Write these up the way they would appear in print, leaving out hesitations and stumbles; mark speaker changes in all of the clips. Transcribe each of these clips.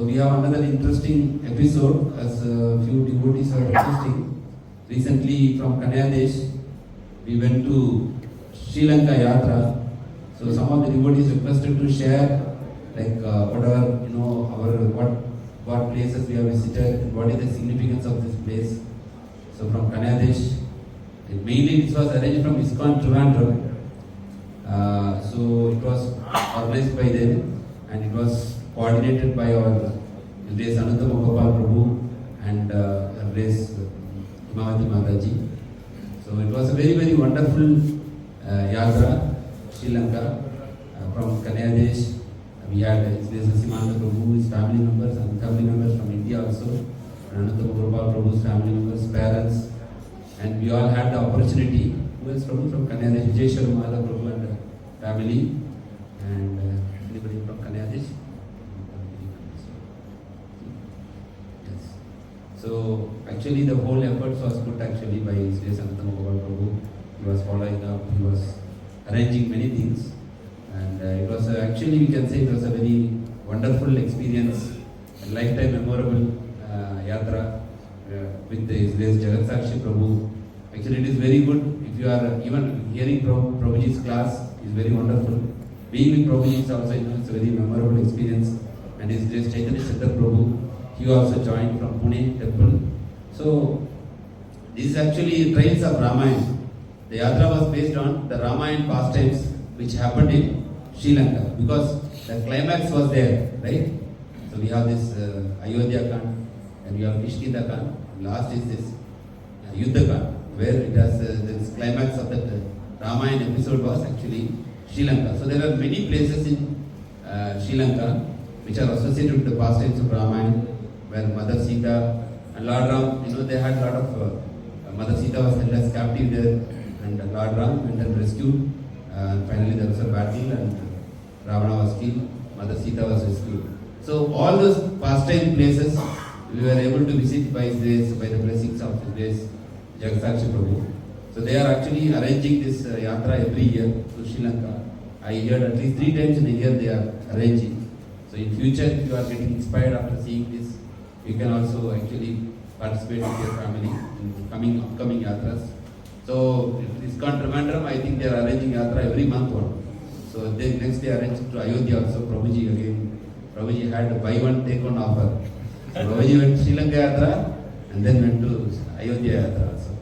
Speaker 1: So we have another interesting episode as a few devotees are requesting. Recently from Kanyadesh, we went to Sri Lanka Yatra. So some of the devotees requested to share whatever, what places we have visited, what is the significance of this place. So from Kanyadesh, mainly this was arranged from ISKCON Trivandrum. So it was organized by them and it was coordinated by our Grace Anantama Gopal Prabhu and Grace Himavati Mataji. So it was a very, very wonderful yatra, Sri Lanka, from Kanyadesh. We had Grace Simanta Prabhu, his family members, and family members from India also, and Anantama Gopal Prabhu's family members, parents, and we all had the opportunity. Who else from Kanyadesh? Vijay Mala Prabhu and family, and anybody from Kanyadesh? Yes. So actually the whole effort was put actually by Sri Sanatana Gopal Prabhu. He was following up, he was arranging many things, and it was actually we can say it was a very wonderful experience, a lifetime memorable yatra with His Grace Jagat Sakshi Prabhu. Actually it is very good if you are even hearing Prabhuji's class is very wonderful. Being with Prabhuji is also, it's a very memorable experience. And His Grace Chaitanya Chandra Prabhu, he also joined from Pune temple. So this is actually trails of Ramayana. The yatra was based on the Ramayana pastimes which happened in Sri Lanka, because the climax was there, right? So we have this Ayodhya Kand, and we have Kishkinda Kand. Last is this Yuddha Kand, where it has this climax of that Ramayana episode was actually Sri Lanka. So there are many places in Sri Lanka which are associated with the pastimes of Ramayana, where Mother Sita and Lord Ram, they had a lot of, Mother Sita was held as captive there, and Lord Ram went and rescued, and finally there was a battle and Ravana was killed, Mother Sita was rescued. So all those pastime places we were able to visit by His grace, by the blessings of His grace, Jagat Sakshi Prabhu. So they are actually arranging this yatra every year to Sri Lanka. I heard at least 3 times in a year they are arranging. So in future, if you are getting inspired after seeing this, you can also actually participate with your family in upcoming yatras. So ISKCON Trivandrum, I think they are arranging yatra every month one. So then next they arranged to Ayodhya also. Prabhuji again. Prabhuji had a buy one take one offer. So Prabhuji went to Sri Lanka yatra and then went to Ayodhya yatra also.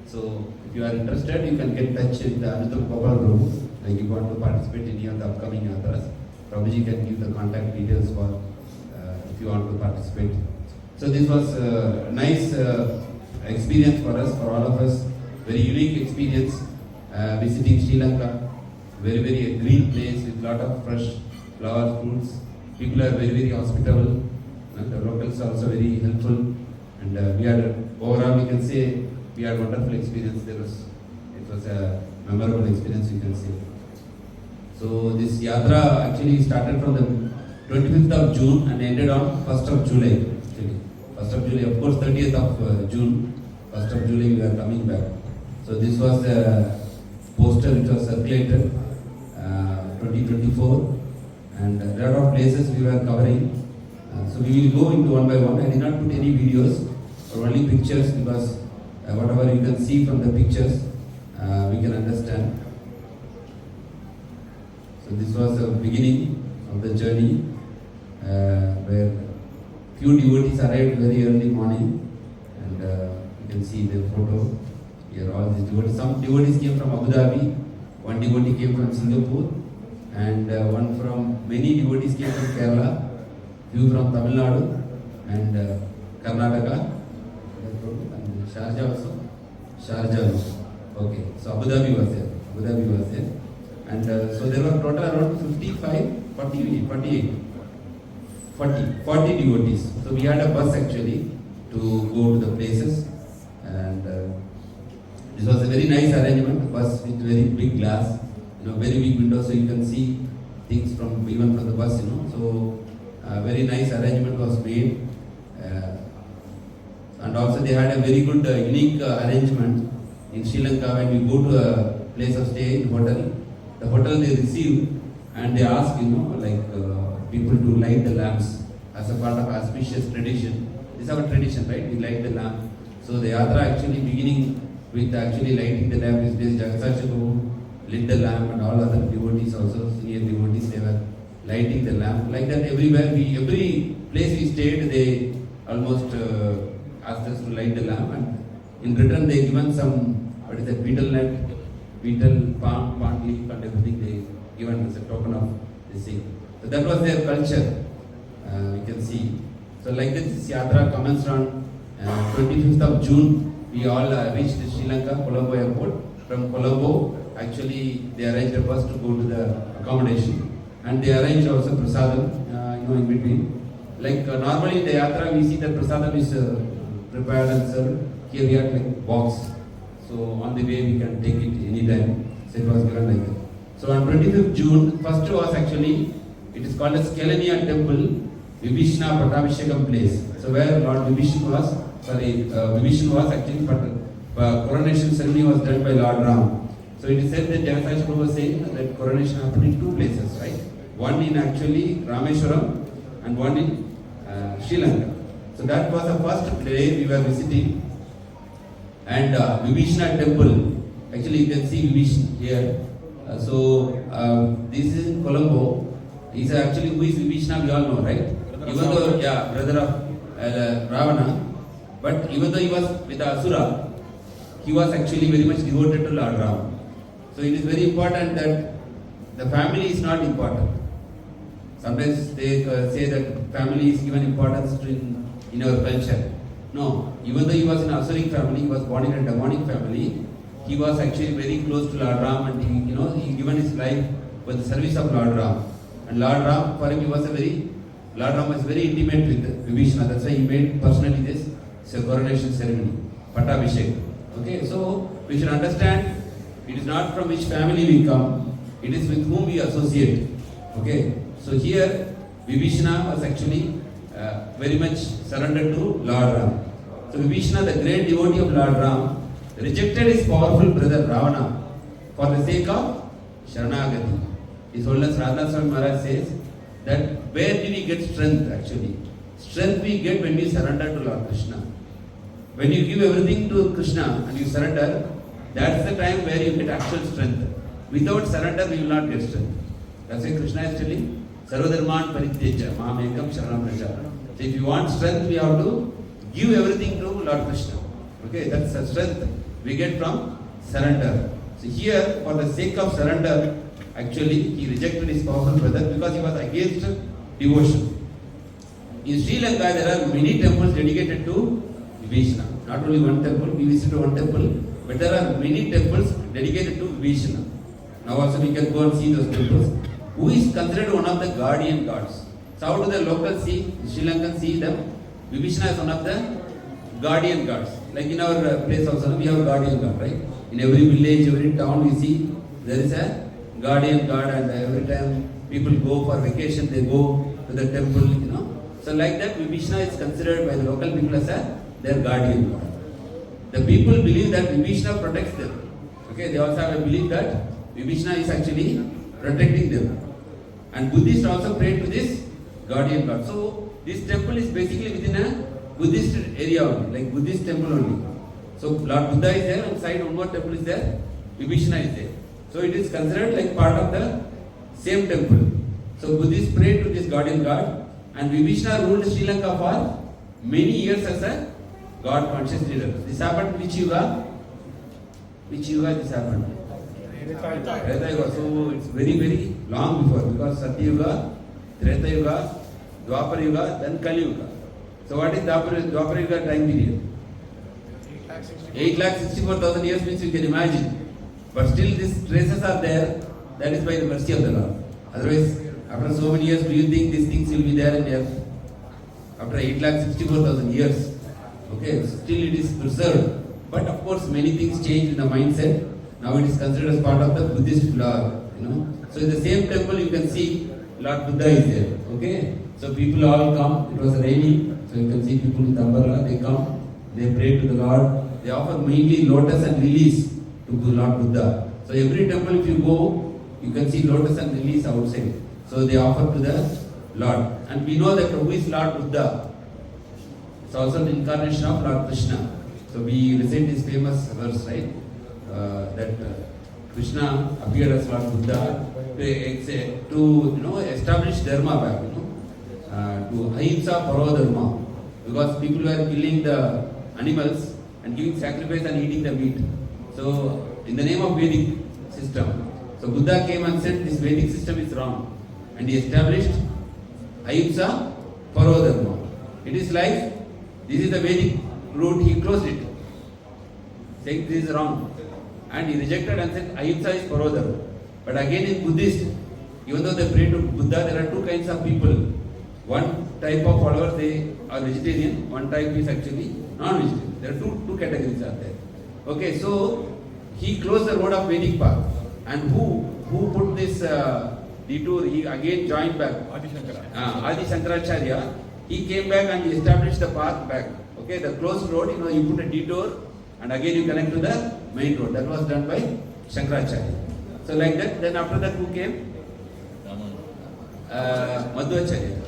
Speaker 1: So if you are interested, you can get in touch with the Anantama Gopal Prabhu. Like you want to participate in any of the upcoming yatras, Prabhuji can give the contact details for if you want to participate. So this was a nice experience for us, for all of us. Very unique experience visiting Sri Lanka. Very, very green place with lot of fresh flowers, fruits. People are very, very hospitable. And the locals are also very helpful. And we had overall, we can say, we had wonderful experience. It was a memorable experience, you can say. So this yatra actually started from the 25th of June and ended on 1st of July. Actually. 1st of July, of course 30th of June, 1st of July we are coming back. So this was the poster which was circulated 2024, and a lot of places we were covering. So we will go into one by one. I did not put any videos or only pictures, because whatever you can see from the pictures we can understand. So this was the beginning of the journey where few devotees arrived very early morning, and you can see the photo here. All these devotees. Some devotees came from Abu Dhabi, one devotee came from Singapore, and many devotees came from Kerala, few from Tamil Nadu and Karnataka, and Sharjah also. Sharjah also. Okay, so Abu Dhabi was there. And so there were total around 40 devotees. So we had a bus actually to go to the places, and this was a very nice arrangement. Bus with very big glass, very big windows, so you can see things even from the bus. So very nice arrangement was made, and also they had a very good unique arrangement in Sri Lanka. When we go to a place of stay in hotel, the hotel they receive and they ask, people to light the lamps as a part of auspicious tradition. This is our tradition, right? We light the lamp. So the yatra actually beginning with actually lighting the lamp is this. Jagat Sakshi Prabhu lit the lamp, and all other devotees also, senior devotees, they were lighting the lamp. Like that everywhere, every place we stayed, they almost asked us to light the lamp, and in return they given some, what is that, betel nut, betel, palm leaf and everything they given as a token of this thing. So that was their culture, we can see. So like this yatra commenced on 25th of June. We all reached Sri Lanka, Colombo airport. From Colombo, actually they arranged a bus to go to the accommodation, and they arranged also prasadam, in between. Like normally in the yatra we see that prasadam is prepared and served. Here we had like box, so on the way we can take it anytime. So it was given like that. So on 25th June, first was actually, it is called as Kelaniya temple, Vibhishna Pattabhishekam place. So where Lord Vibhishan was, actually, but coronation ceremony was done by Lord Ram. So it is said that Jagat Sakshi Prabhu was saying that coronation happened in two places, right? One in actually Rameshwaram and one in Sri Lanka. So that was the first day we were visiting. And Vibhishna temple, actually you can see Vibhishan here. This is in Colombo. He's actually, who is Vibhishna, we all know, right? Even though, brother of Ravana, but even though he was with the Asura, he was actually very much devoted to Lord Ram. So it is very important that the family is not important. Sometimes they say that family is given importance to in our culture. No, even though he was in an Asuric family, he was born in a demonic family, he was actually very close to Lord Ram, and he given his life for the service of Lord Ram. And Lord Ram, for him, Lord Ram was very intimate with Vibhishana. That's why he made personally this coronation ceremony, Pattabhishek. Okay, so we should understand it is not from which family we come, it is with whom we associate. Okay, so here Vibhishana was actually very much surrendered to Lord Ram. So Vibhishana, the great devotee of Lord Ram, rejected his powerful brother Ravana for the sake of Sharanagati. His Holiness Radha Swami Maharaj says that where do we get strength actually? Strength we get when we surrender to Lord Krishna. When you give everything to Krishna and you surrender, that's the time where you get actual strength. Without surrender, we will not get strength. That's why Krishna is telling, Sarvadharman Parityeja, Mam Ekam Sharanam Raja. So if you want strength, we have to give everything to Lord Krishna. Okay, that's the strength we get from surrender. So here, for the sake of surrender, actually, he rejected his powerful brother because he was against devotion. In Sri Lanka, there are many temples dedicated to Vibhishana. Not only one temple, we visited one temple, but there are many temples dedicated to Vibhishana. Now also we can go and see those temples. Who is considered one of the guardian gods? So how do the locals see, Sri Lankans see them? Vibhishana is one of the guardian gods. Like in our place also, we have a guardian god, right? In every village, every town we see, there is a guardian god, and every time people go for vacation, they go to the temple, So like that, Vibhishana is considered by the local people as their guardian god. The people believe that Vibhishana protects them. Okay, they also have a belief that Vibhishana is actually protecting them. And Buddhists also pray to this guardian god. So this temple is basically within a Buddhist area only, like Buddhist temple only. So Lord Buddha is there, and side one more temple is there, Vibhishana is there. So it is considered like part of the same temple. So Buddhists pray to this guardian god, and Vibhishana ruled Sri Lanka for many years as a God conscious leader. This happened which yuga? Which yuga this happened? Treta Yuga. So it's very, very long before, because Satya Yuga, Treta Yuga, Dwapara Yuga, then Kali Yuga. So what is Dwapara Yuga time period? 8,64,000 years means you can imagine. But still these traces are there. That is by the mercy of the Lord. Otherwise, after so many years, do you think these things will be there in earth? After 8,64,000 years. Okay, still it is preserved. But of course, many things change in the mindset. Now it is considered as part of the Buddhist law. So in the same temple, you can see Lord Buddha is there. Okay, so people all come. It was raining, so you can see people with umbrella. They come, they pray to the Lord. They offer mainly lotus and lilies to Lord Buddha. So every temple, if you go, you can see lotus and lilies outside. So they offer to the Lord. And we know that who is Lord Buddha? It's also the incarnation of Lord Krishna. So we recite this famous verse, right? That Krishna appeared as Lord Buddha to establish dharma back, to ahimsa paro dharma, because people were killing the animals and giving sacrifice and eating the meat. So in the name of Vedic system, so Buddha came and said this Vedic system is wrong, and he established ahimsa paro dharma. It is like this is the Vedic route, he closed it, saying this is wrong. And he rejected and said ahimsa is paro dharma. But again in Buddhist, even though they pray to Buddha, there are two kinds of people. One type of followers, they are vegetarian, one type is actually non-vegetarian. There are two categories are there. Okay, so he closed the road of Vedic path. And who put this detour? He again joined back. Adi Shankaracharya. He came back and he established the path back. Okay, the closed road, you put a detour and again you connect to the main road. That was done by Shankaracharya. So like that, then after that who came? Madhvacharya.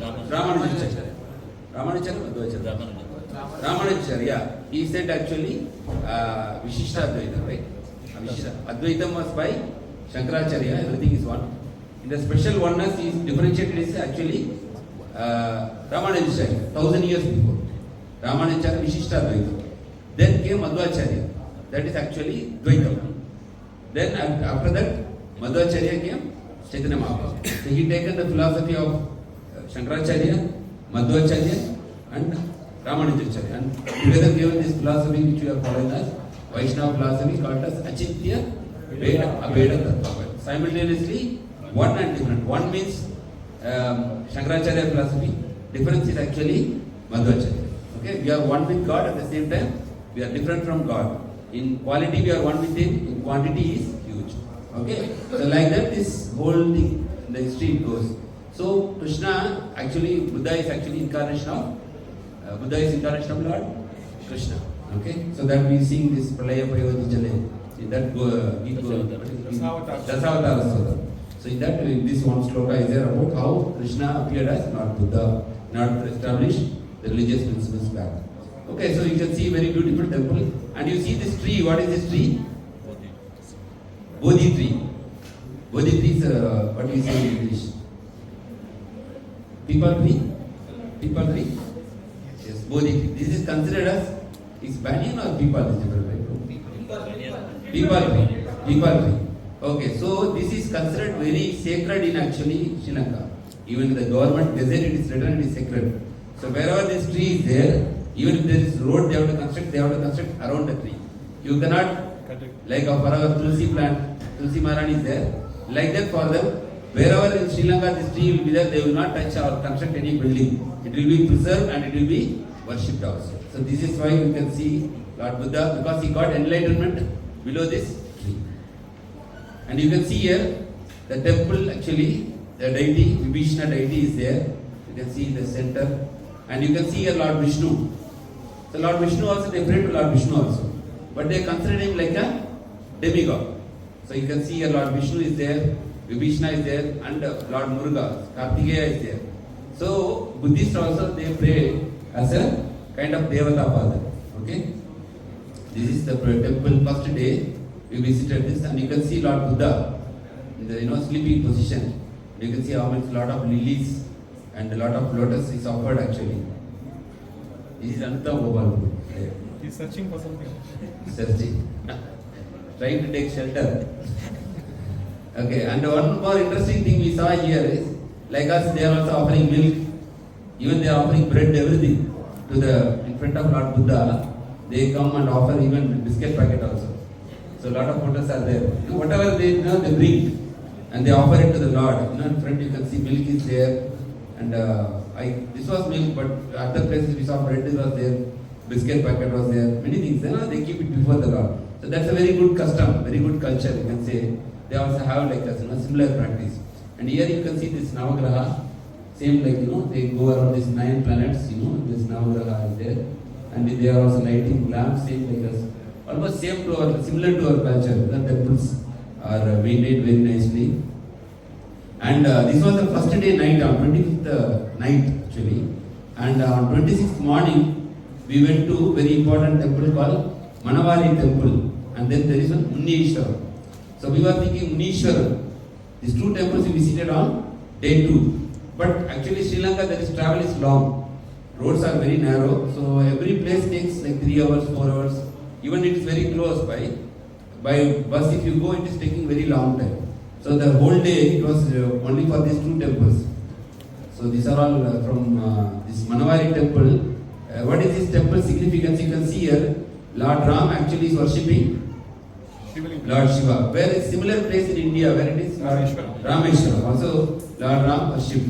Speaker 1: Ramanujacharya. He said actually Vishishta Advaita, right? Advaitam was by Shankaracharya, everything is one. In the special oneness, he is differentiated is actually Ramanujacharya, 1000 years before. Ramanujacharya, Vishishta Advaita. Then came Madhvacharya, that is actually Dvaitam. Then after that, Madhvacharya came Chaitanya Mahaprabhu. So he taken the philosophy of Shankaracharya, Madhvacharya and Ramanujacharya, and together given this philosophy which we are following as Vaishnava philosophy called as Achintya Abheda Tattva. Simultaneously, one and different. One means Shankaracharya philosophy, difference is actually Madhvacharya. Okay, we are one with God, at the same time we are different from God. In quality we are one with Him, in quantity is huge. Okay, so like that this whole thing in the history goes. So Krishna actually, Buddha is actually incarnation of Lord Krishna. Okay, so that we sing this Pralaya Payoti Jale. In that Dasavatara Sota. So in that this one sloka is there about how Krishna appeared as not Buddha, not to establish the religious principles back. Okay, so you can see very beautiful temple, and you see this tree. What is this tree? Bodhi tree. Bodhi tree is what do you say in English? People tree? People tree? Yes, Bodhi tree. This is considered as, is banyan or people is different, right? People tree. People tree. Okay, so this is considered very sacred in actually Sri Lanka. Even in the government gazette it is written, it is sacred. So wherever this tree is there, even if there is road they have to construct around the tree. You cannot, like for our Tulsi plant, Tulsi Maharani is there. Like that for them, wherever in Sri Lanka this tree will be there, they will not touch or construct any building. It will be preserved and it will be worshipped also. So this is why you can see Lord Buddha, because he got enlightenment below this tree. And you can see here, the temple actually, the deity, Vibhishana deity is there. You can see in the center. And you can see here Lord Vishnu. So Lord Vishnu also, they pray to Lord Vishnu also. But they consider him like a demigod. So you can see here Lord Vishnu is there, Vibhishana is there, and Lord Muruga, Kartikeya is there. So Buddhists also, they pray as a kind of Devata Father. Okay? This is the temple. First day we visited this, and you can see Lord Buddha in the sleeping position. You can see how much lot of lilies and a lot of lotus is offered actually. This is Ananta Gopal.
Speaker 2: He's searching for something.
Speaker 1: Searching. Trying to take shelter. Okay, and one more interesting thing we saw here is, like us, they are also offering milk. Even they are offering bread, everything. In front of Lord Buddha, they come and offer even biscuit packet also. So a lot of photos are there. Whatever they they bring and they offer it to the Lord. In front you can see milk is there, and this was milk, but other places we saw bread was there, biscuit packet was there, many things. They keep it before the Lord. So that's a very good custom, very good culture. You can say they also have like a similar practice. And here you can see this Navagraha, same like they go around these 9 planets. This Navagraha is there, and they are also lighting lamps, same like us. Almost same to our, similar to our culture. The temples are maintained very nicely. And this was the first day night on 25th 25th night actually. And on 26th morning, we went to very important temple called Manavari temple. And then there is one Muneeshwar. So we were thinking Muneeshwar. These two temples we visited on day 2. But actually Sri Lanka, there is travel is long. Roads are very narrow. So every place takes like 3 hours, 4 hours. Even it is very close by. By bus if you go, it is taking very long time. So the whole day it was only for these two temples. So these are all from this Manavari temple. What is this temple significance? You can see here, Lord Ram actually is worshipping Lord Shiva. Where is similar place in India where it is? Rameshwaram. Also Lord Ram worship.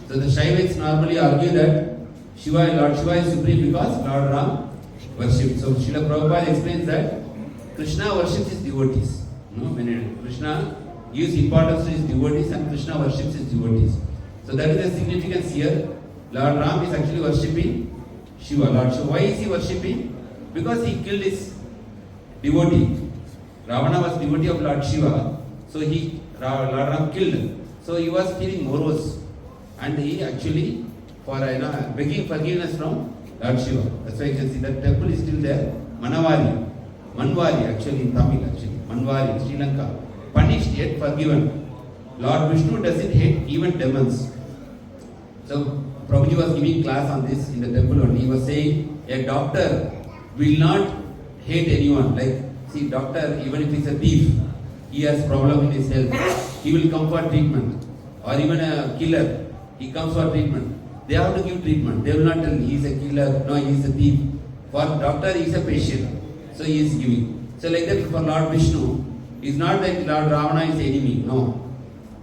Speaker 1: So the Shaivites normally argue that Lord Shiva is supreme because Lord Ram worship. So Srila Prabhupada explains that Krishna worships his devotees. When Krishna gives importance to his devotees and Krishna worships his devotees. So that is the significance here. Lord Ram is actually worshipping Shiva. Lord Shiva. Why is he worshipping? Because he killed his devotee. Ravana was devotee of Lord Shiva. So Lord Ram killed. So he was feeling morose. And he actually begging forgiveness from Lord Shiva. That's why you can see that temple is still there. Manwari actually in Tamil actually. Manwari in Sri Lanka. Punished yet forgiven. Lord Vishnu doesn't hate even demons. So Prabhuji was giving class on this in the temple only. He was saying a doctor will not hate anyone. Like, see, doctor, even if he's a thief, he has problem in his health, he will come for treatment. Or even a killer, he comes for treatment. They have to give treatment. They will not tell he is a killer, no, he is a thief. For doctor, he is a patient. So he is giving. So like that for Lord Vishnu, it's not that Lord Ravana is enemy. No.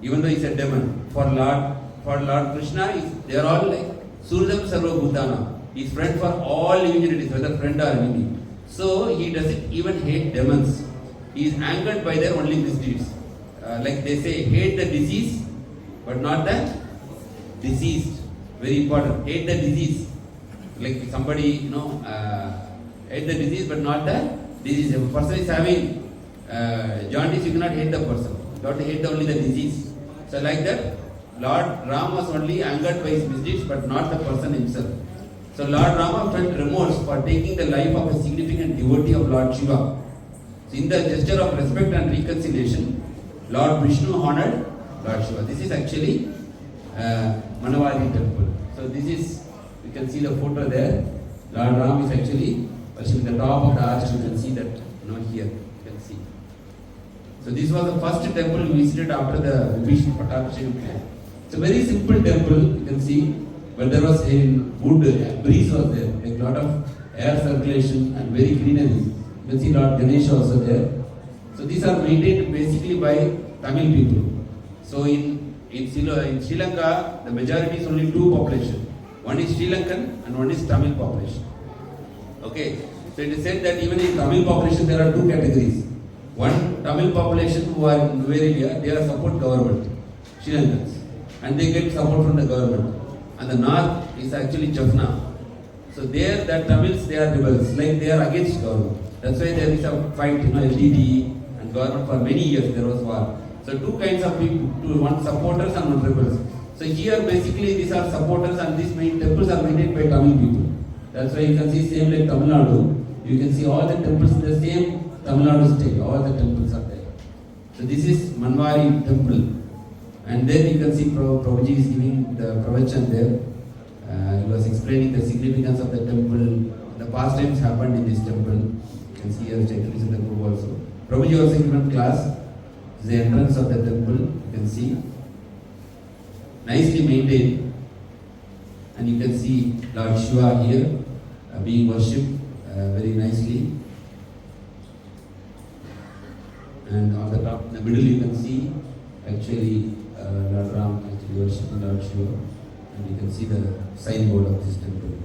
Speaker 1: Even though he is a demon. For Lord Krishna, they are all like Surdam Sarva Bhutana. He is friend for all living entities, whether friend or enemy. So he doesn't even hate demons. He is angered by their only misdeeds. Like they say, hate the disease, but not the deceased. Very important. Hate the disease. Like somebody, hate the disease, but not the disease. If a person is having jaundice, you cannot hate the person. You have to hate only the disease. So like that, Lord Ram was only angered by his misdeeds, but not the person himself. So Lord Rama felt remorse for taking the life of a significant devotee of Lord Shiva. So in the gesture of respect and reconciliation, Lord Vishnu honored Lord Shiva. This is actually Manavari temple. So this is, you can see the photo there. Lord Ram is actually worshipping the top of the arch. You can see that, here you can see. So this was the first temple we visited after the Vibhishana Pattabhishekam plan. It's a very simple temple, you can see, but there was a wood, breeze was there, a lot of air circulation and very greenery. You can see Lord Ganesha also there. So these are maintained basically by Tamil people. So in Sri Lanka, the majority is only two population. One is Sri Lankan and one is Tamil population. Okay, so it is said that even in Tamil population there are two categories. One Tamil population who are in rural area, they are support government, Sri Lankans, and they get support from the government. And the north is actually Jaffna. So there, the Tamils, they are rebels, like they are against government. That's why there is a fight, LTTE and government for many years there was war. So two kinds of people, one supporters and one rebels. So here basically these are supporters and these main temples are maintained by Tamil people. That's why you can see same like Tamil Nadu. You can see all the temples in the same Tamil Nadu state. All the temples are there. So this is Manwari temple. And then you can see Prabhuji is giving the pravachan there. He was explaining the significance of the temple. The pastimes happened in this temple. You can see here statements in the book also. Prabhuji also given class. This is the entrance of the temple. You can see. Nicely maintained. And you can see Lord Shiva here being worshipped very nicely. And on the top, in the middle, you can see actually Lord Ram actually worshipping Lord Shiva. And you can see the signboard of this temple.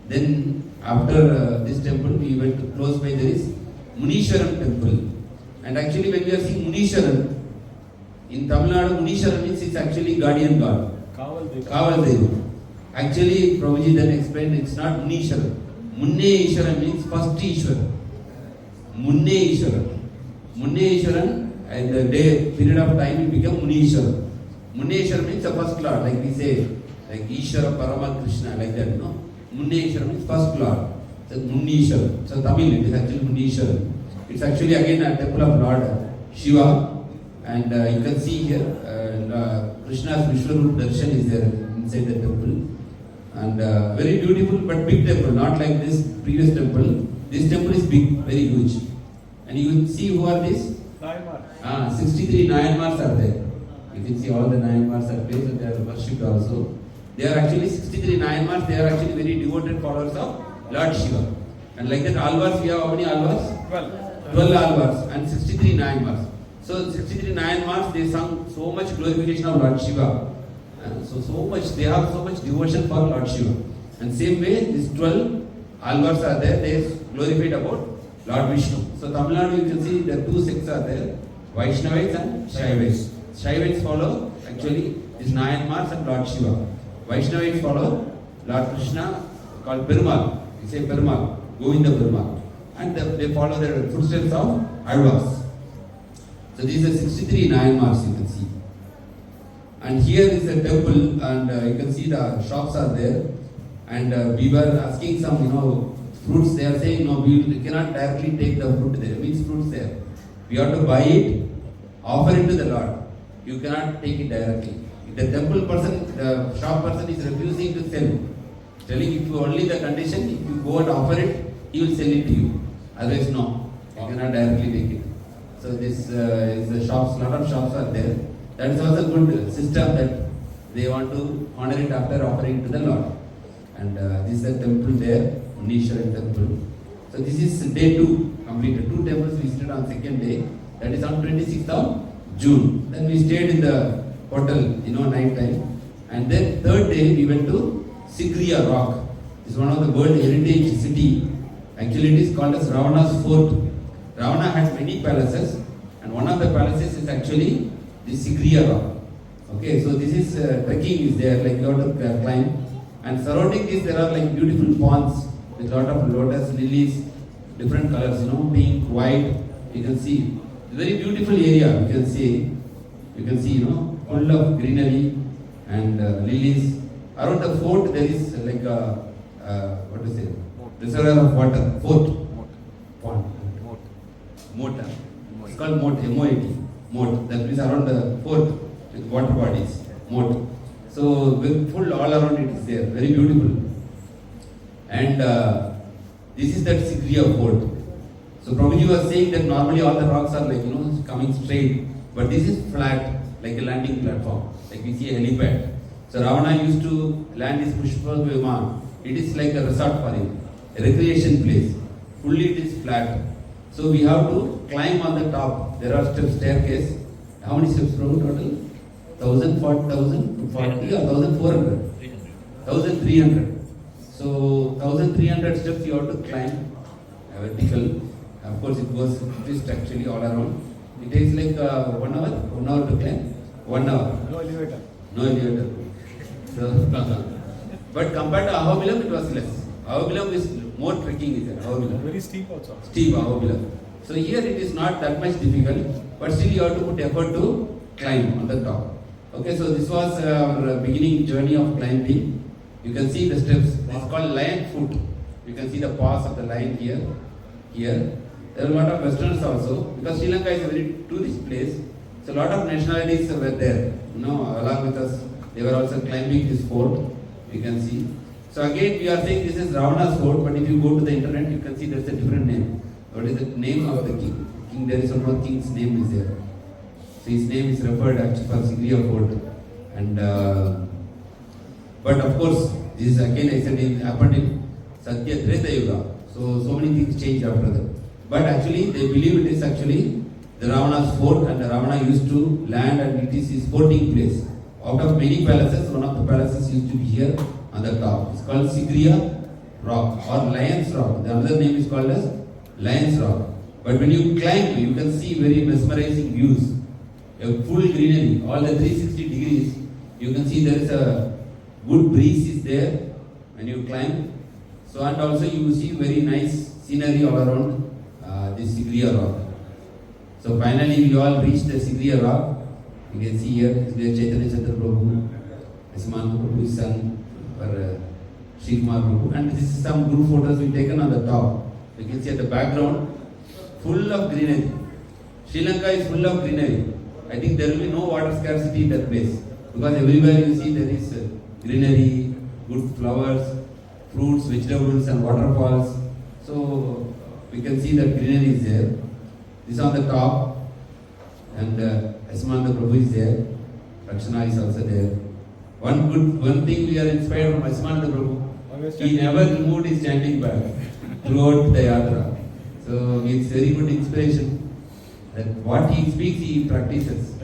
Speaker 1: Then after this temple, we went to close by, there is Muneeshwaram temple. And actually when we are seeing Muneeshwaram, in Tamil Nadu, Muneeshwaram means it's actually guardian god. Kaval Deva. Actually, Prabhuji then explained it's not Muneeshwaram. Munne Ishwaram means first Ishwaram. Munne Ishwaram. Munne Ishwaram, at the day period of time it became Muneeshwaram. Munne Ishwaram means the first Lord, like we say, like Ishvara Parama Krishna, like that, no? Munneshwara means first Lord. So Munneshwara. So Tamil, it is actually Munneshwara. It's actually again a temple of Lord Shiva. And you can see here, Krishna's Vishwarup darshan is there inside the temple. And very beautiful but big temple, not like this previous temple. This temple is big, very huge. And you can see who are these? 63 Nayanmars are there. You can see all the Nayanmars are placed and they are worshipped also. They are actually 63 Nayanmars, they are actually very devoted followers of Lord Shiva. And like that Alvars, we have how many Alvars? 12 Alvars and 63 Nayanmars. So 63 Nayanmars, they sung so much glorification of Lord Shiva. So much, they have so much devotion for Lord Shiva. And same way, these 12 Alvars are there, they glorified about Lord Vishnu. So Tamil Nadu, you can see the two sects are there, Vaishnavites and Shaivites. Shaivites follow actually these Nayanmars and Lord Shiva. Vaishnavites follow Lord Krishna called Perumal. You say Perumal, Govinda Perumal. And they follow the footsteps of Alvars. So these are 63 Nayanmars you can see. And here is a temple and you can see the shops are there. And we were asking some, fruits. They are saying, no, we cannot directly take the fruit there. It means fruits there. We have to buy it, offer it to the Lord. You cannot take it directly. If the temple person, the shop person is refusing to sell, telling if you only the condition, if you go and offer it, he will sell it to you. Otherwise, no, you cannot directly take it. So this is the shops, lot of shops are there. That is also a good system that they want to honor it after offering to the Lord. And this is a temple there, Munneshwaran temple. So this is day 2 completed. 2 temples we visited on second day. That is on 26th of June. Then we stayed in the hotel, night time. And then third day we went to Sigriya Rock. It's one of the World Heritage City. Actually it is called as Ravana's Fort. Ravana had many palaces and one of the palaces is actually the Sigriya Rock. Okay, so this is trekking is there, like you have to climb. And surrounding this there are like beautiful ponds with lot of lotus lilies, different colors, pink, white. You can see very beautiful area. You can see, full of greenery and lilies. Around the fort there is like a reservoir of water. Pond. Moat. It's called moat. M-O-A-T. Moat. That is around the fort with water bodies. Moat. So full all around it is there. Very beautiful. And this is that Sigriya fort. So Prabhuji was saying that normally all the rocks are like, coming straight. But this is flat, like a landing platform. Like we see a helipad. So Ravana used to land his Pushpa Viman. It is like a resort for him. A recreation place. Fully it is flat. So we have to climb on the top. There are staircase. How many steps total? 1,040 or 1,400? 1,300. So 1,300 steps you have to climb vertical. Of course it goes twist actually all around. It takes like 1 hour to climb. 1 hour.
Speaker 2: No elevator.
Speaker 1: So, but compared to Ahobilam it was less. Ahobilam is more trekking is there. Ahobilam.
Speaker 2: Very steep also.
Speaker 1: Steep Ahobilam. So here it is not that much difficult, but still you have to put effort to climb on the top. Okay, so this was our beginning journey of climbing. You can see the steps. It's called lion foot. You can see the paws of the lion here. There are a lot of Westerners also, because Sri Lanka is a very tourist place. So a lot of nationalities were there. Along with us, they were also climbing this fort. You can see. So again, we are saying this is Ravana's fort, but if you go to the internet, you can see there is a different name. What is the name of the king? There is one more king's name is there. So his name is referred actually for Sigriya fort. And but of course, this is again I said it happened in Satya Treta Yuga. So many things changed after that. But actually, they believe it is actually the Ravana's fort, and the Ravana used to land, and it is his sporting place. Out of many palaces, one of the palaces used to be here on the top. It's called Sigriya Rock or Lion's Rock. The other name is called as Lion's Rock. But when you climb, you can see very mesmerizing views. A full greenery, all the 360 degrees. You can see there is a good breeze is there when you climb. So and also you see very nice scenery all around this Sigriya Rock. So finally we all reached the Sigriya Rock. You can see here is where Chaitanya Chandra Prabhu Isman Prabhu's son, or Sri Prabhu. And this is some group photos we taken on the top. You can see at the background, full of greenery. Sri Lanka is full of greenery. I think there will be no water scarcity in that place. Because everywhere you see there is greenery, good flowers, fruits, vegetables and waterfalls. So we can see that greenery is there. This on the top. And Asmanda Prabhu is there. Rakshana is also there. One thing we are inspired from Asmanda Prabhu. He never removed his chanting bag throughout the yatra. So it's very good inspiration that what he speaks, he practices.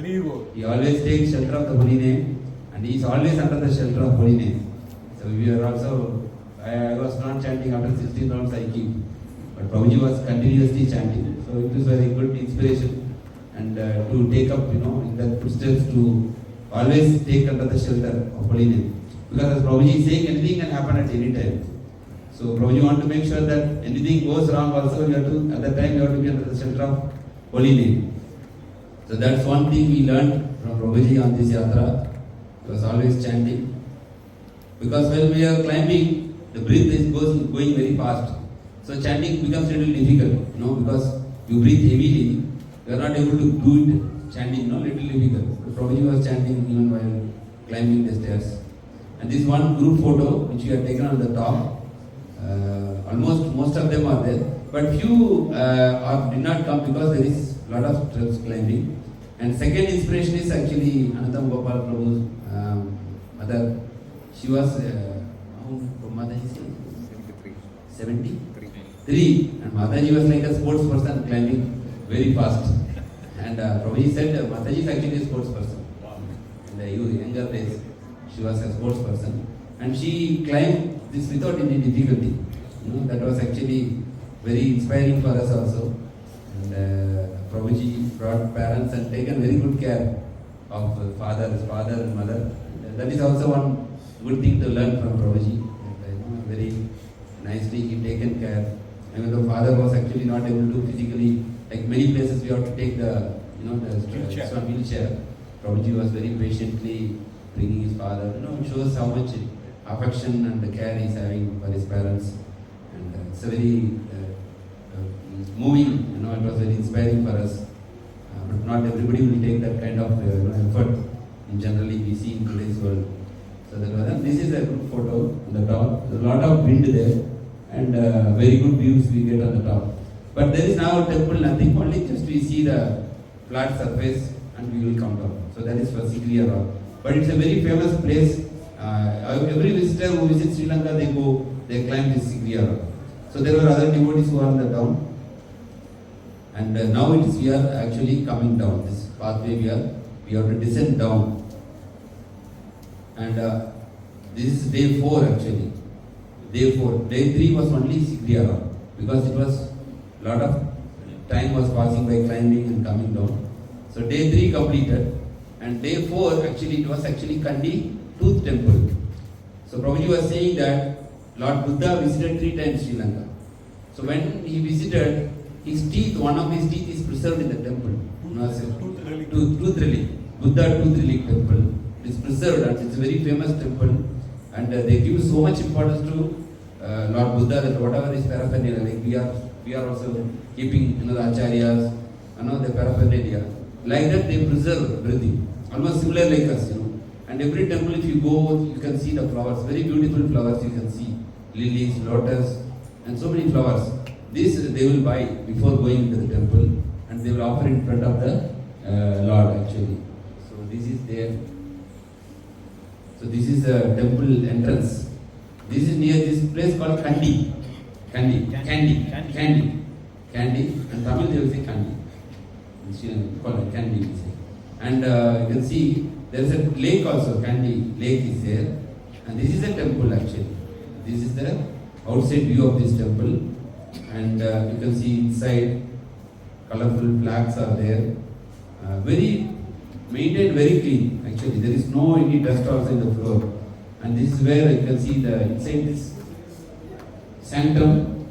Speaker 1: He always takes shelter of the holy name, and he is always under the shelter of holy name. So we are also, I was not chanting after 16 rounds I keep, but Prabhuji was continuously chanting. So it was very good inspiration, and to take up, in that footsteps, to always take under the shelter of holy name. Because as Prabhuji is saying, anything can happen at any time. So Prabhuji want to make sure that anything goes wrong also, you have to, at that time you have to be under the shelter of holy name. So that's one thing we learned from Prabhuji on this yatra. He was always chanting. Because when we are climbing, the breath is going very fast. So chanting becomes a little difficult, because you breathe heavily, you are not able to do it chanting, little difficult. So Prabhuji was chanting even while climbing the stairs. And this one group photo which we have taken on the top, most of them are there, but few did not come because there is a lot of steps climbing. And second inspiration is actually Anantam Gopal Prabhu's mother. She was, how Mataji said? 73. And Mataji was like a sports person climbing very fast. And Prabhuji said Mataji is actually a sports person. In the younger days, she was a sports person. And she climbed this without any difficulty. That was actually very inspiring for us also. And Prabhuji brought parents and taken very good care of his father and mother. And that is also one good thing to learn from Prabhuji. And, very nicely he taken care. Even though father was actually not able to physically, like many places we have to take the wheelchair. Prabhuji was very patiently bringing his father. It shows how much affection and care he's having for his parents. And it's a very moving, it was very inspiring for us. But not everybody will take that kind of effort in generally we see in today's world. So this is a good photo on the top. There's a lot of wind there and very good views we get on the top. But there is now a temple, nothing, only just we see the flat surface and we will come down. So that is for Sikriya Rock. But it's a very famous place. Every visitor who visits Sri Lanka, they climb this Sikriya Rock. So there were other devotees who are on the down. And now we are actually coming down. This pathway we have to descend down. And this is day 4 actually. Day 4. Day 3 was only Sikriya Rock. Because it was a lot of time was passing by climbing and coming down. So day 3 completed. And day 4 actually it was actually Kandi Tooth Temple. So Prabhuji was saying that Lord Buddha visited 3 times Sri Lanka. So when he visited, his teeth, one of his teeth is preserved in the temple. Tooth relic. Buddha Tooth Relic Temple. It is preserved and it's a very famous temple. And they give so much importance to Lord Buddha that whatever is paraphernalia, like we are also keeping the acharyas, the paraphernalia. Like that they preserve everything. Almost similar like us, And every temple if you go, you can see the flowers, very beautiful flowers you can see. Lilies, lotus, and so many flowers. This they will buy before going into the temple and they will offer in front of the Lord actually. So this is there. So this is the temple entrance. This is near this place called Kandi. And Tamil they will say Kandi. Call it Kandi. And you can see there is a lake also. Kandi lake is there. And this is a temple actually. This is the outside view of this temple. And you can see inside colorful flags are there. Very maintained, very clean actually. There is no any dust also in the floor. And this is where you can see the inside this sanctum.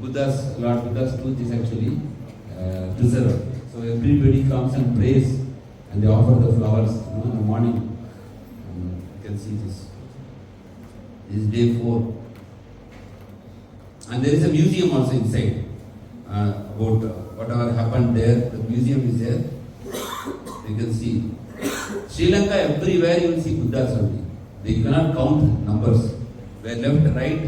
Speaker 1: Lord Buddha's tooth is actually preserved. So everybody comes and prays and they offer the flowers in the morning. You can see this. This is day 4. And there is a museum also inside about whatever happened there. The museum is there. You can see. Sri Lanka, everywhere you will see Buddhas only. They cannot count numbers. Where left, right,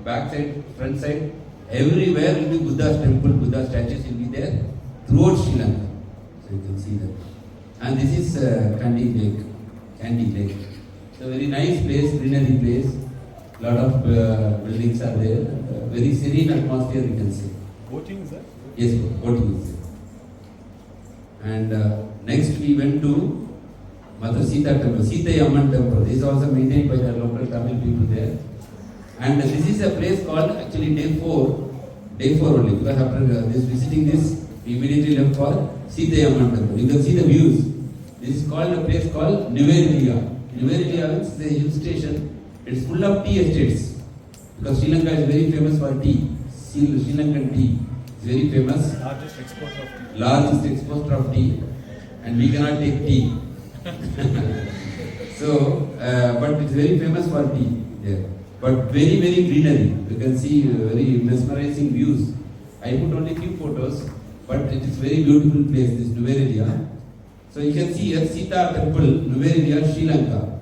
Speaker 1: back side, front side, everywhere will be Buddha's temple, Buddha statues will be there throughout Sri Lanka. So you can see that. And this is Candy Lake. So very nice place, greenery place. Lot of buildings are there. Very serene atmosphere, you can say.
Speaker 2: Boating is there?
Speaker 1: Yes, boating is there. And next we went to Mother Sita temple, Sita Amman temple. This is also maintained by the local Tamil people there. And this is a place called, actually day 4 only, because after this visiting this, we immediately left for Sita Amman temple. You can see the views. This is called a place called Nitya-dāsa. Nitya-dāsa is a hill station. It's full of tea estates. Because Sri Lanka is very famous for tea. Sri Lankan tea is very famous.
Speaker 2: Largest exporter of tea.
Speaker 1: Largest exporter of tea. And we cannot take tea. So, but it's very famous for tea there. But very, very greenery. You can see very mesmerizing views. I put only few photos, but it is very beautiful place, this Nitya-dāsa. So you can see here Sita temple, Nitya-dāsa, Sri Lanka.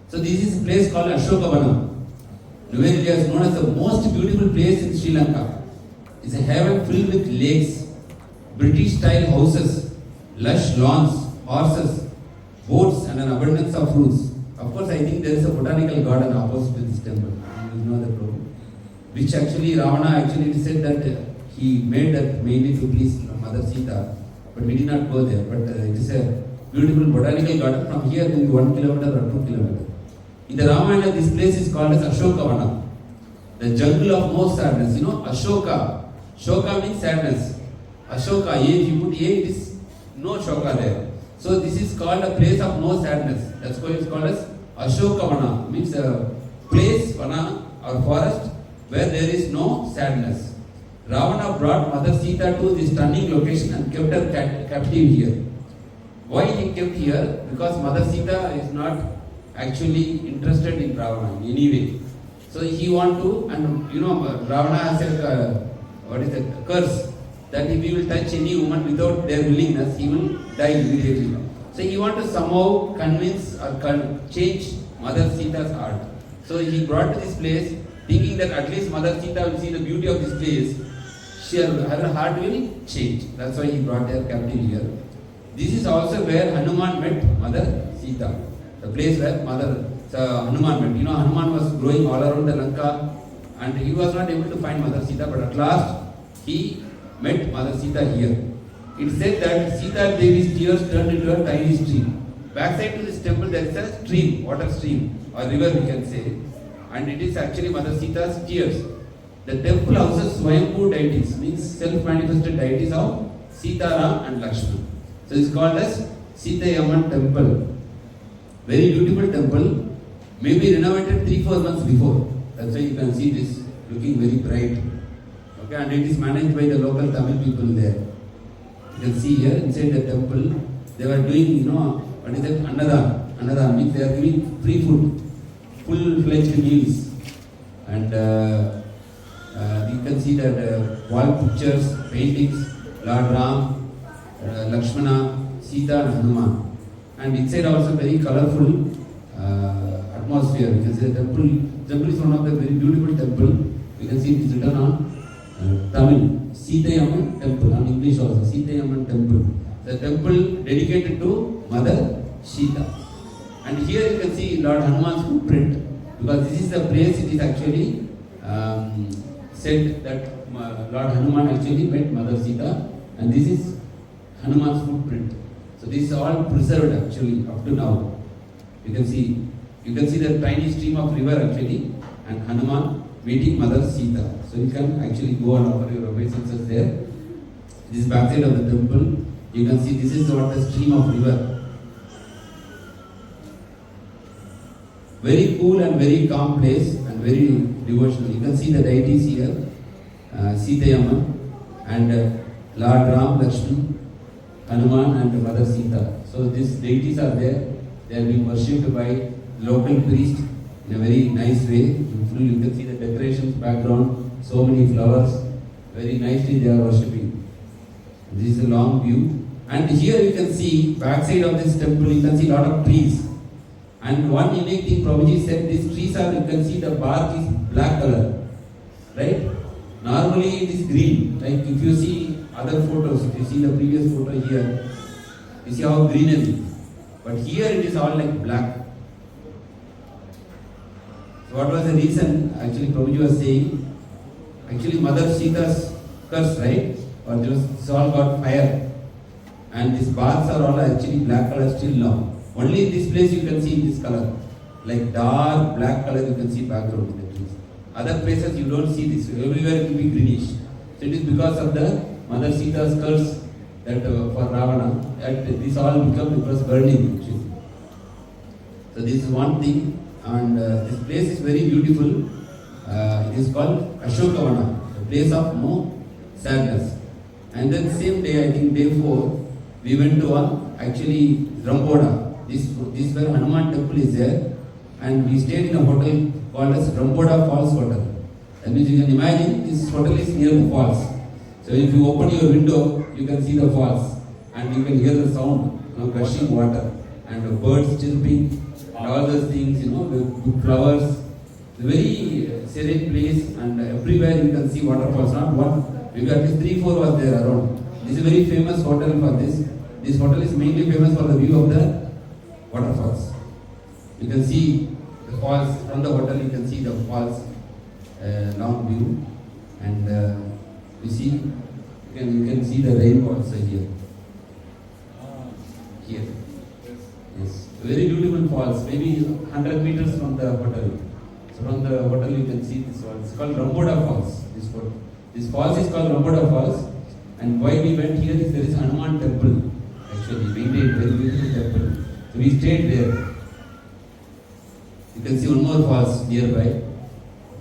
Speaker 1: So this is a place called Ashokavana. Nitya-dāsa is known as the most beautiful place in Sri Lanka. It's a heaven filled with lakes, British-style houses, lush lawns, horses, boats, and an abundance of fruits. Of course, I think there is a botanical garden opposite to this temple. You know the problem. Which actually Ravana actually said that he made that mainly to please Mother Sita. But we did not go there. But it is a beautiful botanical garden. From here, maybe 1 kilometer or 2 kilometers. In the Ramayana, this place is called as Ashokavana. The jungle of no sadness. You know, Ashoka. Shoka means sadness. Ashoka, if you put A, it is no Shoka there. So this is called a place of no sadness. That's why it's called as Ashokavana. Means a place, vana or forest, where there is no sadness. Ravana brought Mother Sita to this stunning location and kept her captive here. Why he kept here? Because Mother Sita is not actually interested in Ravana in any way. So he want to, and you know, Ravana has a curse that if he will touch any woman without their willingness, he will die immediately. So he want to somehow convince or change Mother Sita's heart. So he brought to this place, thinking that at least Mother Sita will see the beauty of this place. Her heart will change. That's why he brought her captive here. This is also where Hanuman met Mother Sita. The place where Hanuman met. You know, Hanuman was growing all around the Lanka and he was not able to find Mother Sita, but at last he met Mother Sita here. It said that Sita Devi's tears turned into a tiny stream. Backside to this temple there is a stream, water stream or river we can say, and it is actually Mother Sita's tears. The temple houses Swayambhu deities, means self-manifested deities of Sita, Ram and Lakshman. So it is called as Sita Amman temple. Very beautiful temple, maybe renovated 3-4 months before. That's why you can see this looking very bright. Okay, and it is managed by the local Tamil people there. You can see here inside the temple, they were doing, you know, what is that? Annadana means they are giving free food, full-fledged meals. And you can see that wall pictures, paintings, Lord Ram, Lakshmana, Sita and Hanuman. And inside also very colorful atmosphere. You can see the temple is one of the very beautiful temple. You can see it is written on Tamil, Sita Amman temple, on English also, Sita Amman temple. The temple dedicated to Mother Sita. And here you can see Lord Hanuman's footprint, because this is the place it is actually said that Lord Hanuman actually met Mother Sita, and this is Hanuman's footprint. So this is all preserved actually up to now. You can see the tiny stream of river actually, and Hanuman meeting Mother Sita. So you can actually go and offer your obeisances there. This is backside of the temple. You can see this is what the stream of river. Very cool and very calm place and very devotional. You can see the deities here, Sita Amman and Lord Ram, Lakshman, Hanuman and Mother Sita. So these deities are there They are being worshipped by local priest in a very nice way. You can see the decorations background, so many flowers. Very nicely they are worshipping. This is a long view. And here you can see, backside of this temple, you can see a lot of trees. And one unique thing Prabhuji said, these trees are, you can see the bark is black color. Right? Normally it is green. Like if you see other photos, if you see the previous photo here, you see how green it is. But here it is all like black. So what was the reason? Actually Prabhuji was saying, actually Mother Sita's curse, right? Or just all got fire. And these barks are all actually black color still now. Only in this place you can see this color. Like dark black color you can see background in the trees. Other places you don't see this. Everywhere it will be greenish. So it is because of the Mother Sita's curse that for Ravana, that this all become, it was burning actually. So this is one thing. And this place is very beautiful. It is called Ashokavana, the place of no sadness. And then same day, I think day 4, we went to actually Ramboda. This where Hanuman temple is there, and we stayed in a hotel called as Ramboda Falls Hotel. That means you can imagine this hotel is near the falls. So if you open your window, you can see the falls, and you can hear the sound, gushing water, and the birds chirping, and all those things, the flowers. It's a very serene place, and everywhere you can see waterfalls. Not one, maybe at least 3-4 was there around. This is a very famous hotel for this. This hotel is mainly famous for the view of the waterfalls. You can see the falls from the hotel. You can see the falls, long view, and you can see the rainbow also here. Here, yes, very beautiful falls. Maybe 100 meters from the hotel. So from the hotel you can see this falls. It's called Ramboda Falls. This falls is called Ramboda Falls. And why we went here is there is Hanuman temple. Actually, maintained very beautiful temple. So we stayed there. You can see one more falls nearby.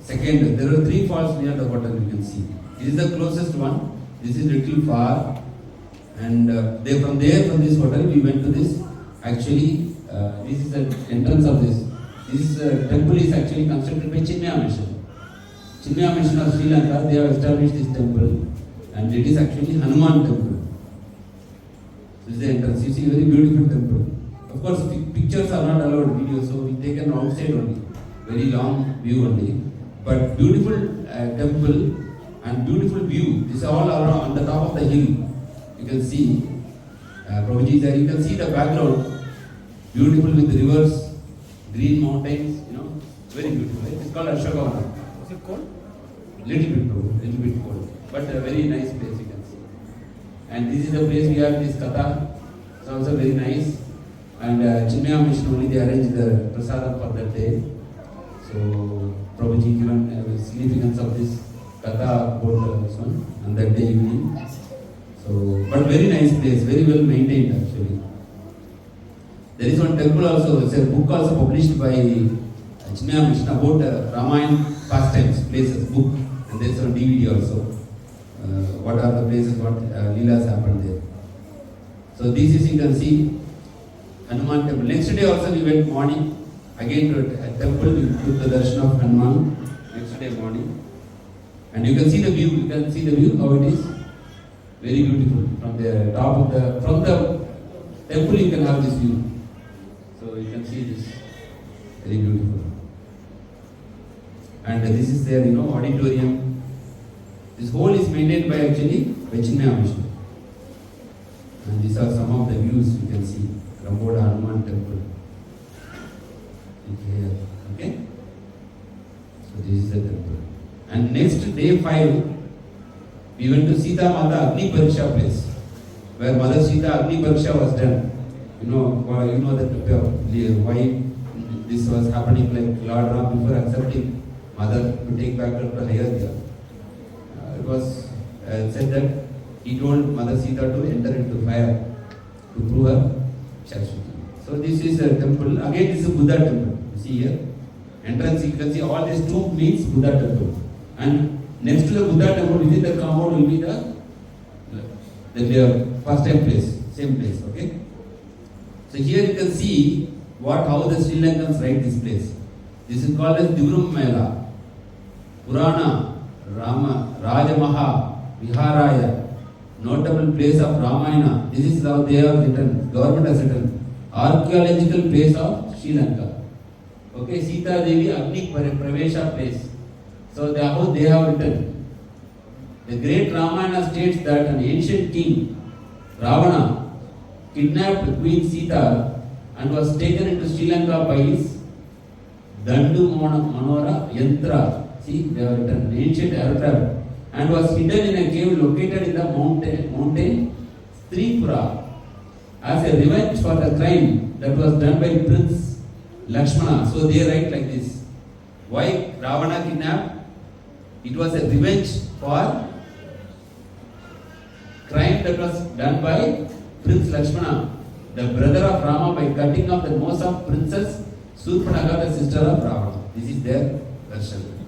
Speaker 1: Second, there are 3 falls near the hotel you can see. This is the closest one. This is little far. And from this hotel, we went to this. Actually, this is the entrance of this. This temple is actually constructed by Chinmaya Mission. Chinmaya Mission of Sri Lanka, they have established this temple. And it is actually Hanuman temple. This is the entrance. You see, very beautiful temple. Of course, pictures are not allowed, videos, so we taken outside only. Very long view only. But beautiful temple and beautiful view. This is all around on the top of the hill. You can see Prabhuji is there. You can see the background. Beautiful with rivers, green mountains, very beautiful. Right? It's called Ashokavana.
Speaker 2: Is it cold?
Speaker 1: Little bit cold. But a very nice place you can see. And this is the place we have this Katha. It's also very nice. And Chinmaya Mission only they arranged the prasadam for that day. So Prabhuji given significance of this Katha about this one on that day evening. So, but very nice place, very well maintained actually. There is one temple also, it's a book also published by Chinmaya Mission about Ramayana pastimes, places, book. And there is on DVD also. What are the places, what Leelas happened there. So this is, you can see Hanuman temple. Next day also we went morning again to a temple. We took the darshan of Hanuman next day morning. And you can see the view. You can see the view how it is. Very beautiful from the top of from the temple. You can have this view. So you can see this. Very beautiful. And this is their auditorium. This whole is maintained by actually Chinmaya Mission. And these are some of the views you can see. Ramboda Hanuman temple. Here. Okay? So this is the temple. And next day 5, we went to Sita Mata Agni Pariksha place, where Mother Sita Agni Pariksha was done. You know that why this was happening, like Lord Ram before accepting Mother to take back her to Ayodhya. It was said that he told Mother Sita to enter into fire to prove her chastity. So this is a temple. Again, this is a Buddha temple. You see here, entrance. You can see all these two means Buddha temple. And next to the Buddha temple, within the compound will be the first time place, same place. Okay. So here you can see how the Sri Lankans write this place. This is called as Divrum Mela, Purana, Rama, Rajamaha, Viharaya, notable place of Ramayana. This is how they have written, government has written, archaeological place of Sri Lanka. Okay, Sita Devi Agni Pravesha place. So how they have written. The great Ramayana states that an ancient king, Ravana, kidnapped Queen Sita and was taken into Sri Lanka by his Dandu Manora Yantra. See, they have written ancient aircraft and was hidden in a cave located in the mountain Tripura as a revenge for the crime that was done by Prince Lakshmana. So they write like this. Why Ravana kidnapped? It was a revenge for crime that was done by Prince Lakshmana, the brother of Rama, by cutting off the nose of Princess Surpanaka, the sister of Ravana. This is their version.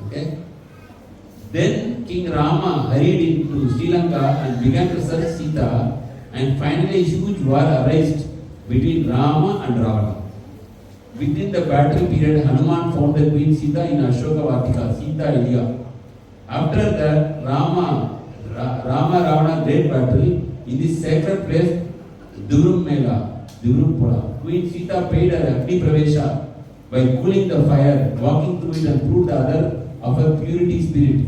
Speaker 1: Okay? Then King Rama hurried into Sri Lanka and began to search Sita, and finally a huge war arose between Rama and Ravana. Within the battle period, Hanuman found the Queen Sita in Ashoka Vatika, Sita Elia. After that, Rama Ravana great battle in this sacred place, Divrum Mela, Divrum Pola. Queen Sita paid her Agni Pravesha by cooling the fire, walking through it, and proved the other of her purity spirit.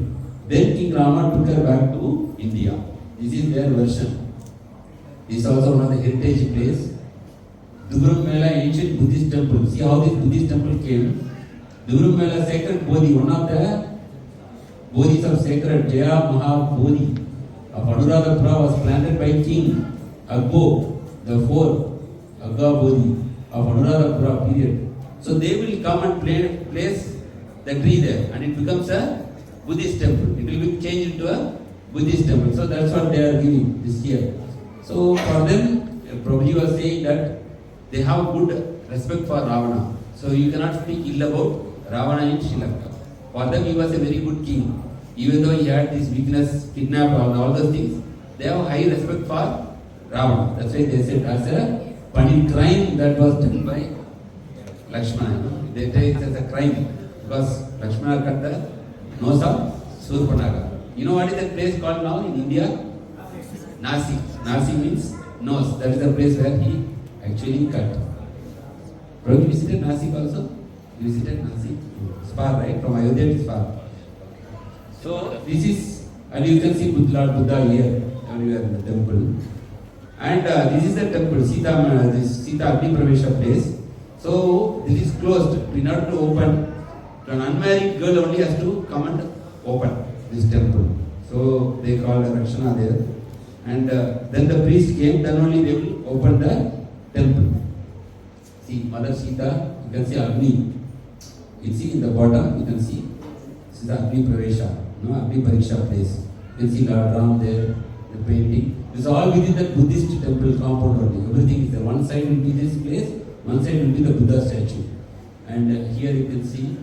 Speaker 1: Then King Rama took her back to India. This is their version. This is also one of the heritage place. Divrum Mela, ancient Buddhist temple. See how this Buddhist temple came. Divrum Mela, sacred Bodhi, one of the Bodhis of sacred Jaya Maha Bodhi of Anuradhapura was planted by King Agbo, the fourth Agga Bodhi of Anuradhapura period. So they will come and place the tree there, and it becomes a Buddhist temple. It will be changed into a Buddhist temple. So that's what they are giving this year. So for them, Prabhuji was saying that they have good respect for Ravana. So you cannot speak ill about Ravana in Sri Lanka. For them, he was a very good king. Even though he had this weakness, kidnap, all those things, they have high respect for Ravana. That's why they said as a funny crime that was done by Lakshmana. They take it as a crime because Lakshmana cut the nose of Surpanaka. You know what is that place called now in India? Nasi. Nasi means nose. That is the place where he actually cut. Prabhu, you visited Nasi also? You visited Nasi? It's far, right? From Ayodhya it is far. So this is, and you can see Lord Buddha here, everywhere in the temple. And this is the temple, this Sita Agni Pravesha place. So this is closed. In order to open, an unmarried girl only has to come and open this temple. So they call the Rakshana there. And then the priest came, then only they will open the temple. See, Mother Sita, you can see Agni. You see in the bottom, you can see this is the Agni Pravesha, Agni Pariksha place. You can see Lord Ram there, the painting. This is all within the Buddhist temple compound only. Everything is there. One side will be this place, one side will be the Buddha statue. And here you can see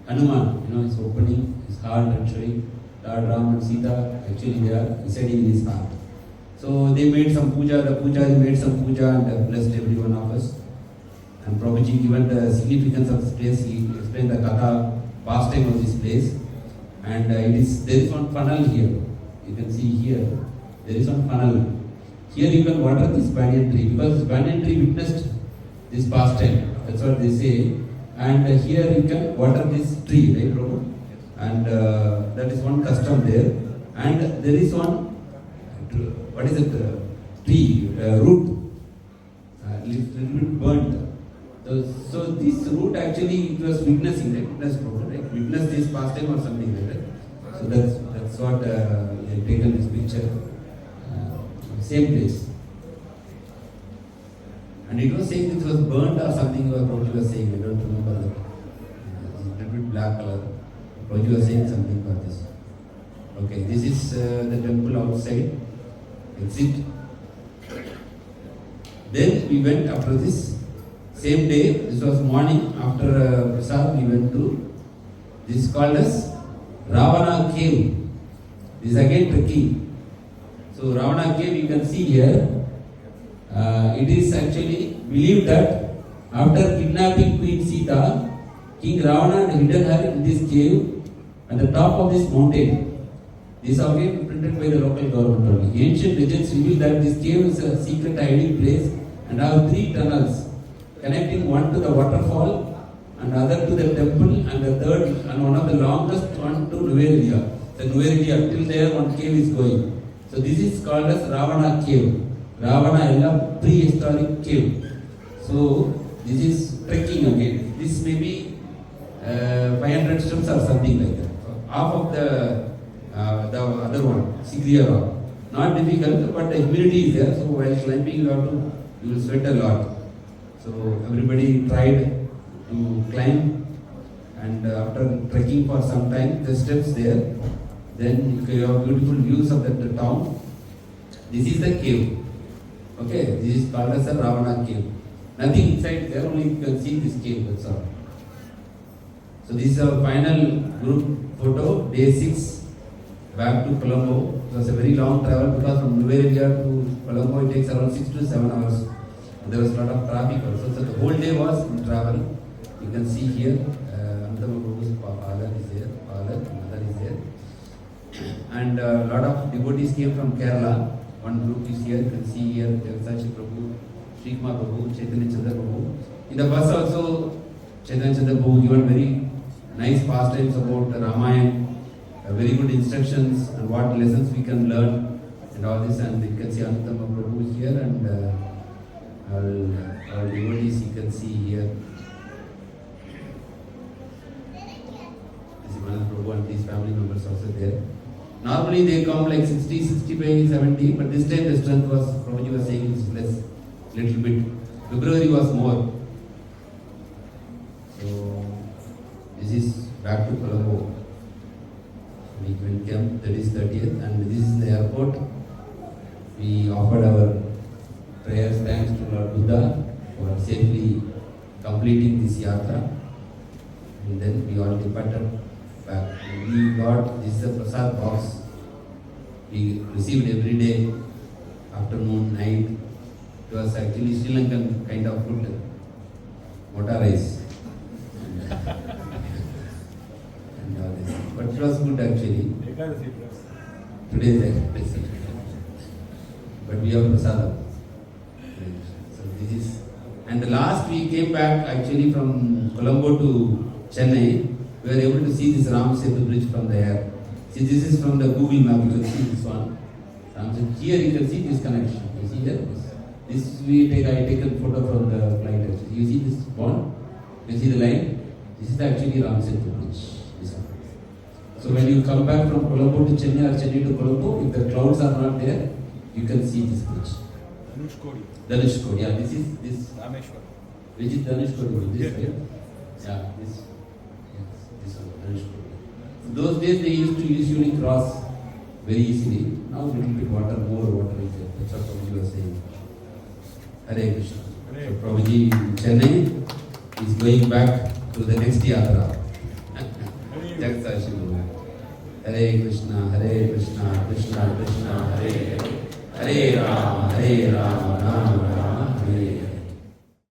Speaker 1: Hanuman, it's opening his heart and showing Lord Ram and Sita. Actually, they are residing in his heart. So they made some puja. The Pujari made some puja and blessed every one of us. And Prabhuji, given the significance of this place, he explained the Katha pastime of this place. And there is one funnel here. You can see here, there is one funnel. Here you can water this banyan tree because this banyan tree witnessed this pastime. That's what they say. And here you can water this tree, right, Prabhu? And that is one custom there. And there is one, what is it? Tree, root, little bit burnt. So this root actually it was witnessing, right? Witness this pastime or something like that. So that's what they have taken this picture. Same place. And it was saying it was burnt or something. Prabhuji was saying, I don't remember that. A little bit black color. Prabhuji was saying something about this. Okay, this is the temple outside. Exit. Then we went after this. Same day, this was morning after Prasad, we went to, this is called as Ravana cave. This is again trekking. So Ravana cave you can see here, it is actually believed that After kidnapping Queen Sita, King Ravana had hidden her in this cave at the top of this mountain. This is again printed by the local government only. Ancient legends reveal that this cave is a secret hiding place and have 3 tunnels connecting one to the waterfall and other to the temple and the third and one of the longest one to Nuveria. The Nuveria, till there one cave is going. So this is called as Ravana cave. Ravana is a prehistoric cave. So this is trekking again. This may be 500 steps or something like that. So half of the other one, Sigriya rock. Not difficult, but the humidity is there. So while climbing, you will sweat a lot. So everybody tried to climb, and after trekking for some time, the steps there. Then you have beautiful views of the town. This is the cave. Okay, this is called as a Ravana cave. Nothing inside there, only you can see this cave. That's all. So this is our final group photo, day 6, back to Colombo. It was a very long travel because from Nuveria to Colombo it takes around 6 to 7 hours. And there was a lot of traffic also. So the whole day was in travel. You can see here, Antama Prabhu's father is there, mother is there. And a lot of devotees came from Kerala. One group is here, you can see here, Jagat Sakshi Prabhu, Sri Prabhu, Chaitanya Chandra Prabhu. In the bus also, Chaitanya Chandra Prabhu given very nice pastimes about Ramayana, very good instructions and what lessons we can learn and all this. And you can see Antama Prabhu is here and our devotees you can see here. Prabhu and these family members also there. Normally they come like 60, 65, 70, but this time the strength was, Prabhuji was saying it's less, little bit. February was more. So this is back to Colombo. We went camp, that is 30th, and this is the airport. We offered our prayers, thanks to Lord Buddha for safely completing this yatra. And then we all departed back. We got, this is a prasad box. We received every day, afternoon, night. It was actually Sri Lankan kind of food, mota rice. And all this. But it was good actually. Today is Ekadasi. But we have prasadam. So this is, and the last we came back actually from Colombo to Chennai. We were able to see this Ram Setu bridge from the air. See, this is from the Google map, you can see this one. Here you can see this connection. You see here? This I take a photo from the flight actually. You see this bond? You see the line? This is actually Ram Setu bridge. This one. So when you come back from Colombo to Chennai or Chennai to Colombo, if the clouds are not there, you can see this bridge. Dhanushkodi. Yeah, this is this. Rameshwar. Which is Dhanushkodi? This right? Yeah, this. Those days they used to usually cross very easily. Now a little bit water, more water is there. That's what Prabhuji was saying. Hare Krishna. So Prabhuji in Chennai is going back to the next yatra. Jagat Sakshi Prabhu. Hare Krishna, Krishna Krishna, Hare Hare Rama, Rama